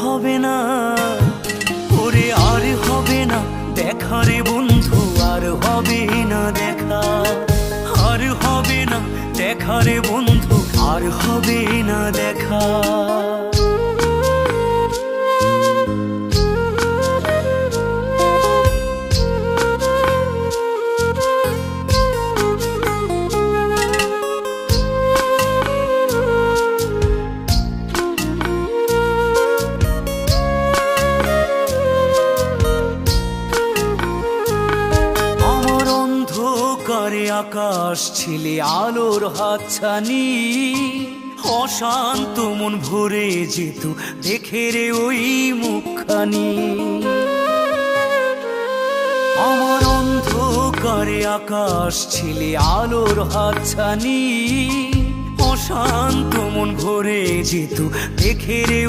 হবে না, ওরে আর হবে না দেখা রে বন্ধু, আর হবে না দেখা, আর হবে না দেখা রে বন্ধু, আর হবে না দেখা। আকাশ ছিলে আলোর হাতছানি, অশান্ত মন ভরে যেত দেখে রে ওই মুখখানি। আমার অন্ধকারে আকাশ ছিলে আলোর হাতছানি, অশান্ত মন ভরে যেত দেখে রে